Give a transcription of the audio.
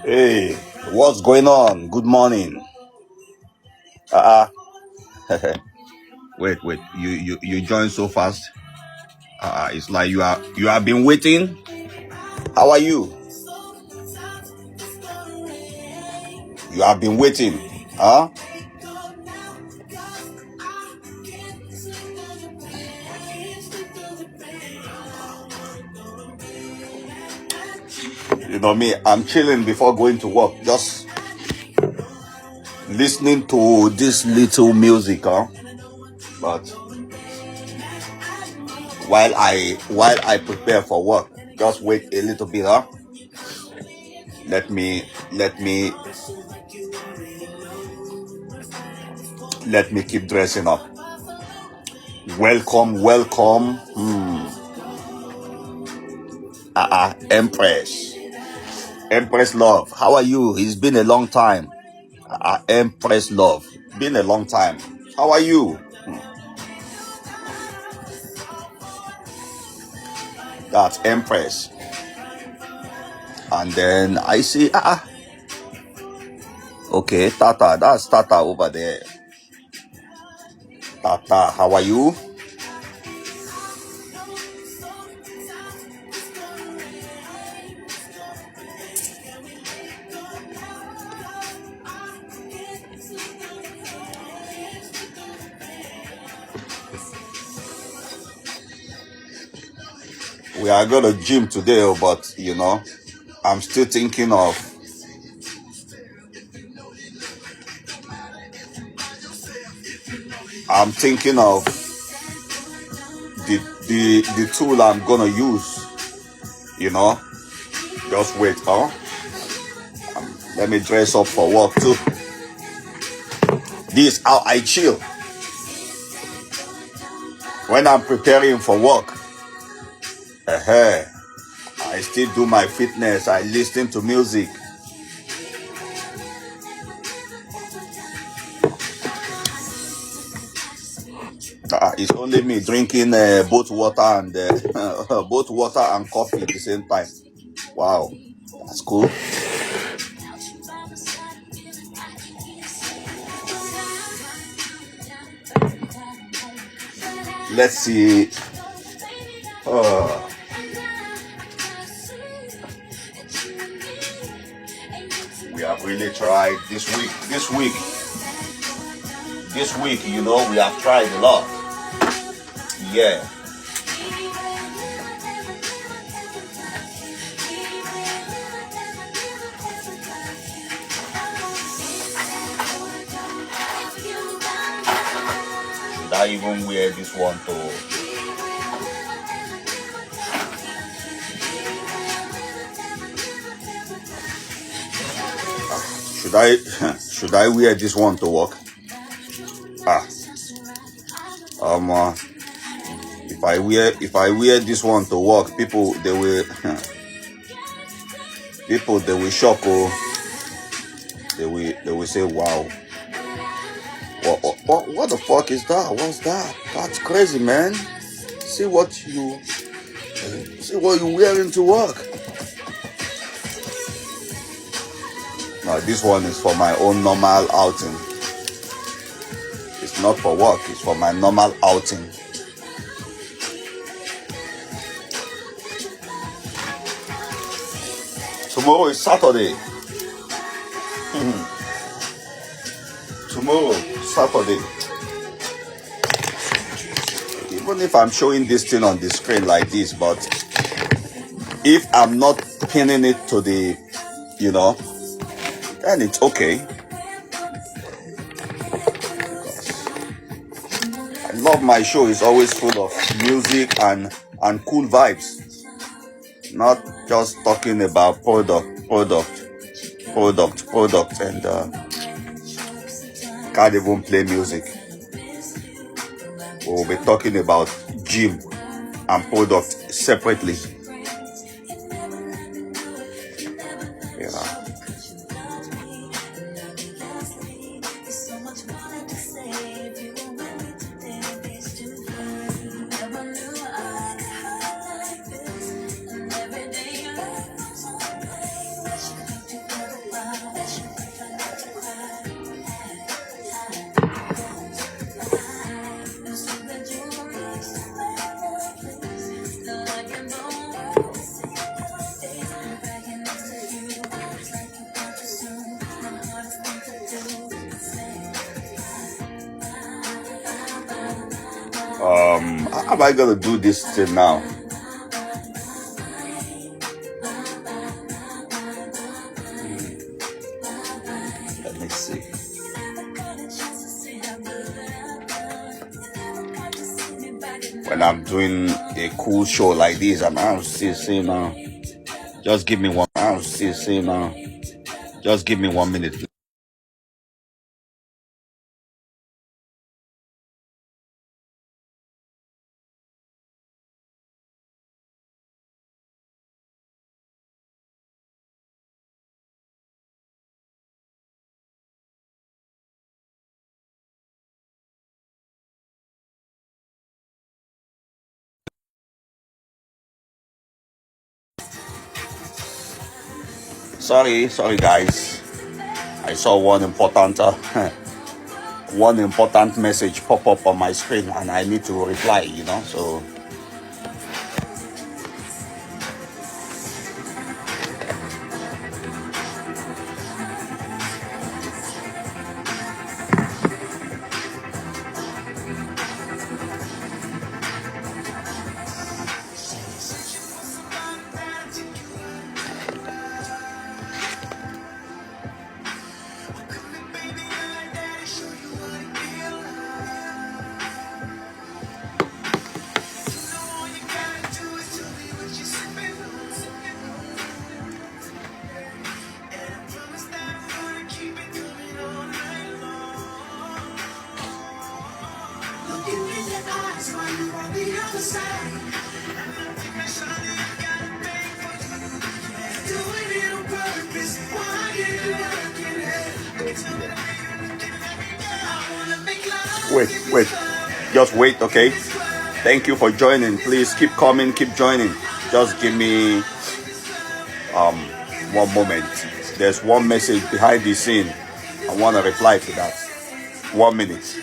Hey, what's going on? Good morning. Wait, you joined so fast. It's like you have been waiting. How are you? You have been waiting, huh? You know me, I'm chilling before going to work, just listening to this little music, huh? But while I prepare for work, just wait a little bit, huh? Let me keep dressing up. Welcome. Empress Love, how are you? It's been a long time. Empress Love, been a long time. How are you? That's Empress. And then I see okay, Tata, that's Tata over there. Tata, how are you? We are going to gym today, but you know, I'm still thinking of the tool I'm gonna use, you know. Just wait, huh? Let me dress up for work too. This is how I chill when I'm preparing for work. I still do my fitness. I listen to music. It's only me drinking both water and coffee at the same time. Wow, that's cool. Let's see. We have really tried this week, you know, we have tried a lot. Yeah. Should I even wear this one too? Should I wear this one to work? If I wear this one to work, people they will shock. They will say, wow, what the fuck is that? What's that? That's crazy, man. See what you wearing to work. No, this one is for my own normal outing. It's not for work, it's for my normal outing. Tomorrow is Saturday. Tomorrow, Saturday. Even if I'm showing this thing on the screen like this, but if I'm not pinning it to the, you know, then it's okay. I love my show. It's always full of music and cool vibes. Not just talking about product, and can't even play music. We'll be talking about gym and product separately. How am I gonna do this thing now? Let me see. When I'm doing a cool show like this, and I'll see now. Just give me one. I'll see now. Just give me 1 minute. Sorry guys. I saw one important message pop up on my screen, and I need to reply, so wait, just wait, okay? Thank you for joining. Please keep coming, keep joining. Just give me 1 moment. There's one message behind the scene. I want to reply to that. 1 minute.